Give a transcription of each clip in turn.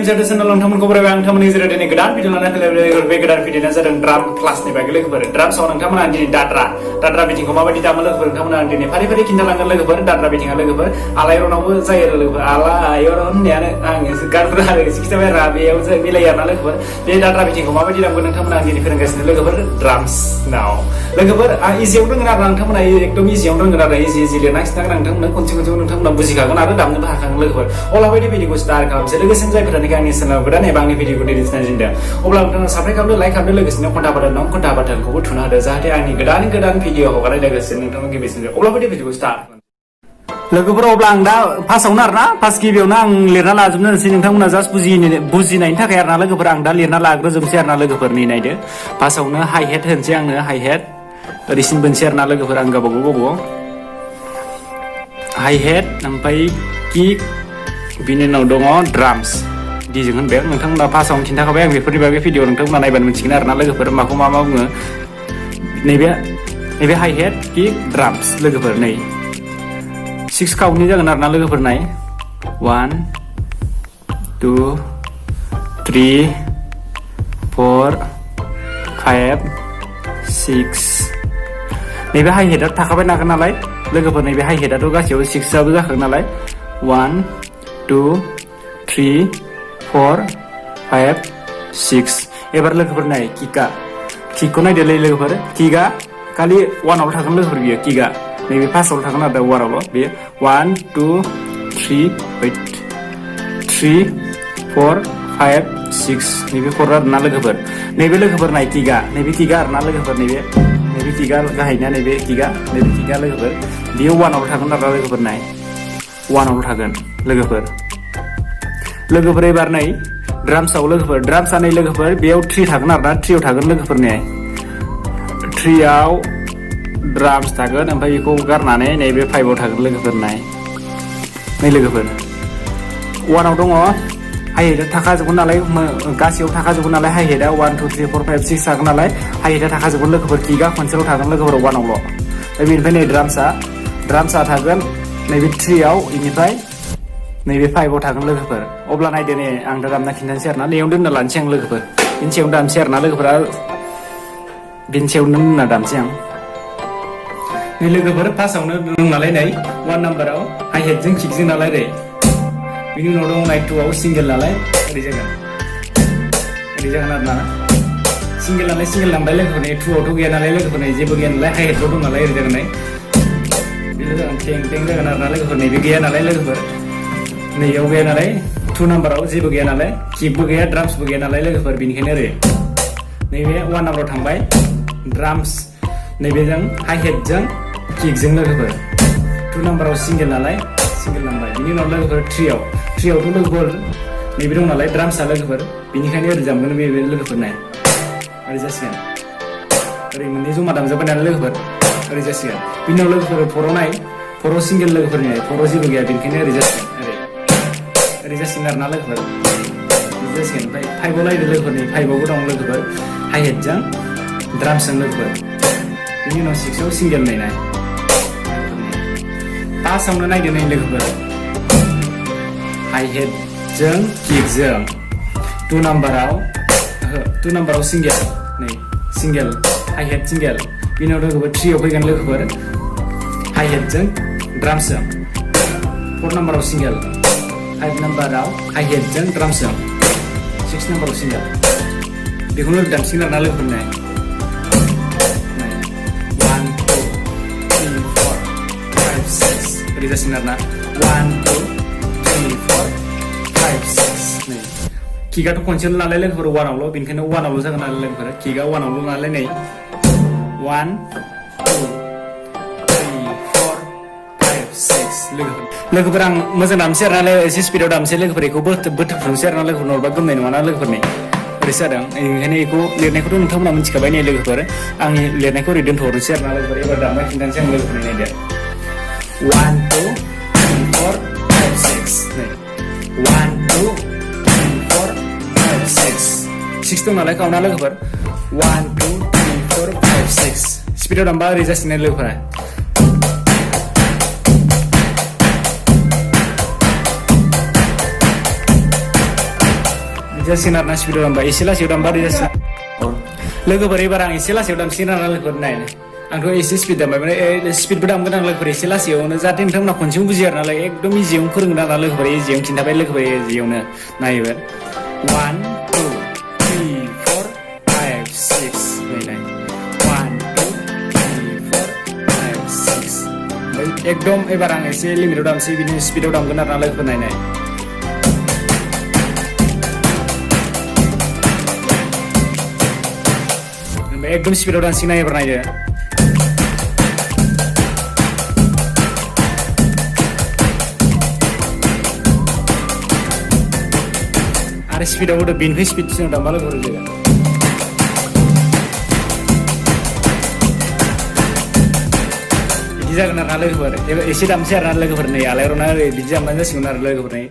MCT channel नोंथांमोनखौ बरायबाय आं नोंथांमोननि गेजेराव दिनै गोदान भिडिअ लाना फैलायबाय बे गोदान भिडिअआ जादों ड्राम क्लासनि बागै लोगोफोर ड्रामसआव नोंथांमोना दिनै दाद्रा बिथिंखौ माबायदि दामो लोगोफोर नोंथांमोना दिनै फारि फारि खिन्थालांगोन लोगोफोर दाद्रा बिथिङा लोगोफोर आलायरनावबो जायो लोगोफोर आलायरन होननायानो आं गारग्रा आरो खिथाबाय आरो बेयाव मिलायो आरोना लोगोफोर बे दाद्रा बिथिंखौ माबायदि दामगोन नोंथांमोना दिनै फोरोंगासिनो लोगोफोर ड्रामसनाव लोगोफोर इजियाव रोंगोन आरो नोंथांमोना एकदम इजियाव रोंगोन आरो इजि लिरना खिन्थागोन नोंथांमोना खनसे नोंथांमोना बुजिखागोन आरो दामनोबो हाखागोन लोगोफोर अब्ला बायदि भिडिअखौ स्टार्ट खालामसै लोगोसेनो जायफोरानोखि आंनि चेनेलाव गोदान एबा आंनि भिडिअखौ दिनै नायजेनदों अब्ला नोंथाङा साबस्क्राइब खालामदो लाइक खालामदो लोगोसेनो घन्टा बाटनखौबो थुना होदो जाहाथे आंनि गोदान भिडिअ हगारनाय लोगोसे नोंथांनो गिबिसिन अब्ला बायदि भिडिअखौ स्टार्ट लोगोफोर अब्ला आं दा फार्स्टआवनो आरोना फार्स्ट गिबियावनो आं लिरना लाजोबनोसै नोंथांमोना जास्ट बुजिनायनि थाखाय आरोना लोगोफोर आं दा लिरना लाग्रोजोबनोसै आरोना लोगोफोरनि नायदो फार्स्टआवनो हाइ हेड होनसै आंनो हाइ हेड ओरैसिम बोनसै आरोना लोगोफोर आं गावबागाव हाइ हेड ओमफ्राय किक बिनि उनाव दङ ड्राम्स दिजों होनबाय नोंथांमोना फार्स्टआवनो खिन्थाखाबाय आं बेफोरनि बागै भिडिअ नोंथांमोना नायबानो मिथिगोन आरोना लोगोफोर माखौ मा बुङो नैबे हाइ हेड किक ड्राम्स लोगोफोर नै 6 काउन्टनि जागोन आरोना लोगोफोर नाय 1 2 3 4 5 6 नैबे हाइ हेडआ थाखाबाय नागोन नालाय लोगोफोर नैबे हाइ हेडआथ' गासैयावबो 6 आबो जाखागोन नालाय 1 2 3 4 5 6 एबार लोगोफोर नाय किकखौ नायदोलै लोगोफोर किकआ खालि 1आवल' थागोन लोगोफोर बियो किकआ नैबे फार्स्टआवल' थागोन आरो 1आवल' बेयो 1 2 3 wait 3 4 5 6 नैबे 4 आरोना लोगोफोर नैबे लोगोफोर नाय किकआ आरोना लोगोफोर नैबे किकआ गाहायना नैबे किकआ लोगोफोर बेयो 1आवल' थागोन आरोना लोगोफोर नाय 1आवल' थागोन लोगोफोर एबार नै ड्राम्सआव लोगोफोर ड्राम्सआ नै लोगोफोर बेयाव 3 थागोन आरोना 3आव थागोन लोगोफोर नै 3आव ड्राम्स थागोन ओमफ्राय बेखौ गारनानै नैबे 5आव थागोन लोगोफोर नै लोगोफोर 1आव दङ हाइ हेडआ थाखाजोबगोन नालाय गासैयाव थाखाजोबगोन नालाय हाइ हेडआ 1 2 3 4 5 6 थागोन नालाय हाइ हेडआ थाखाजोबगोन लोगोफोर किकआ खनसेल' थागोन लोगोफोर 1आवल' ओमफ्राय बेनिफ्राय नै ड्राम्सआ थागोन नैबे 3आव बेनिफ्राय नैबे 5आव थागोन लोगोफोर अब्ला नायदो नै आं दा दामना खिन्थानोसै आरोना नैयाव दोनना लानोसै आं लोगोफोर बिनि सायावनो दामसै आरोना लोगोफोरा बिनि सायावनो दोनना दामसै आं नै लोगोफोर फार्स्टआवनो दं नालाय नै 1 नाम्बाराव हाइ हेडजों किकजों नालाय ओरै बिनि उनाव दङ नाइ 2आव सिंगेल नालाय ओरै जागोन आरोना सिंगेल नांबाय लोगोफोर नै 2आवथ' गैया नालाय लोगोफोर नै जेबो गैया नालाय हाइ हेडल' दं नालाय ओरै जागोन नै बेल' जागोन टें जागोन आरोना लोगोफोर नैबे गैया नालाय लोगोफोर नैयाव गैया नालाय 2 नाम्बाराव जेबो गैया नालाय किकबो गैया ड्राम्सबो गैया नालाय लोगोफोर बेनिखायनो ओरै नैबे 1 नाम्बाराव थांबाय ड्राम्स नैबेजों हाइ हेडजों किकजों लोगोफोर 2 नाम्बाराव सिंगेल नांबाय बिनि उनाव लोगोफोर 3आवथ' लोगोफोर नैबे दं नालाय ड्राम्सआ लोगोफोर बेनिखायनो ओरै दामगोन बे लोगोफोर नाय ओरै जासिगोन ओरै मोननै जमा दामजाबाय नालाय लोगोफोर ओरै जासिगोन बिनि उनाव लोगोफोर 4आव सिंगेल लोगोफोरनि 4आव जेबो गैया बेनिखायनो ओरै जासिगोन ओरै जासिगोन आरोना लोगोफोर बिदि जासिगोन ओमफ्राय 5आव नायदो लोगोफोर नै 5आवबो दं लोगोफोर हाइ हेडजों ड्राम्सजों लोगोफोर बिनि उनाव 6आव सिंगेल नायनाय फार्स्टआवनो नायदो नै लोगोफोर हाइ हेडजों किकजों 2 नाम्बाराव सिंगेल हाइ हेड सिंगेल बिनि उनाव लोगोफोर 3आव फैगोन लोगोफोर हाइ हेडजों ड्राम्सजों 4 नाम्बाराव सिंगेल 5 नाम्बाराव हाइ हेडजों ड्राम्सजों 6 नाम्बाराव सिंगेल बेखौनो दामसिगोन आरोना लोगोफोर नाय 1 2 3 4 5 6 ओरै जासिगोन आरोना 1 2 3 4 5 6 नै किकआथ' खनसेल' नालाय लोगोफोर 1आवल' बेनिखायनो 1आवल' जागोन नालाय लोगोफोर किकआ 1आवल' नालाय नै 1 2 लोगोफोर आं मोजां दामसै आरोना एसे स्पिडाव दामसै लोगोफोर बेखौ बोथोबफुंसै आरोना लोगोफोर नङाबा गोमनाय नङाना लोगोफोर नै ओरै जादों ओंखायनो बेखौ लिरनायखौथ' नोंथांमोना मिथिखाबाय नै लोगोफोर आंनि लिरनायखौ ओरै दोनथ'हरनोसै आरोना लोगोफोर एबार दामना खिन्थानोसै आं लोगोफोरनि नायदो 1 2 3 4 5 6 नै 1 2 3 4 5 6 दं नालाय काउन्टआ लोगोफोर 1 2 3 4 5 6 स्पिडाव दामबा ओरै जासिगोन लोगोफोरा जासिगोन आरोना स्पिडाव दामबा एसे लासैयाव दामबा ओरै जासिगोन लोगोफोर एबार आं एसे लासैयाव दामसिगोन आरोना लोगोफोर नायनो आंथ' एसे स्पिड दामबाय माने स्पिडबो दामगोन आं लोगोफोर एसे लासैयावनो जाहाथे नोंथांमोना खनसेयावनो बुजियो आरो नालाय एकदम इजियावनो फोरोंगोन आरोना लोगोफोर इजियावनो खिन्थाबाय लोगोफोर इजियावनो नायोबा 1 2 3 4 5 6 नाय 1 2 3 4 5 6 ओमफ्राय एकदम एबार आं एसे लिमिटाव दामसै बिदिनो स्पिडाव दामगोन आरोना लोगोफोर नायनाय एकदम स्पिडाव दानसिगोन ना एबार नायदो आरो स्पिडाव होदो बेनिफ्राय स्पिडसिन दामबा लोगोफोर बिदि जागोन आरोना लोगोफोर एसे दामसै आरोना लोगोफोर नै आलायरना ओरै बिदि दामबानो जासिगोन आरो लोगोफोर नै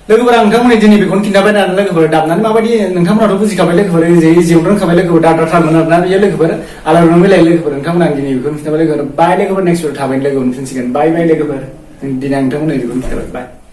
लोगोफोर आं नोंथांमोननि दिनै बेखौनो खिन्थाबाय आरो लोगोफोर दामनानै माबायदि नोंथांमोनाथ' बुजिखाबाय लोगोफोर जिउआवनो रोंखाबाय लोगोफोर दाद्राथारमोन आरोना बेयो लोगोफोर आलायरना मिलाय लोगोफोर नोंथांमोना आं दिनै बेखौनो खिन्थाबाय लोगोफोर बाय लोगोफोर नेक्स्ट थाबैनो लोगो मोनफिनसिगोन बाय बाय लोगोफोर दिनै आं नोंथांमोननो बेखौनो खिन्थाबाय बाय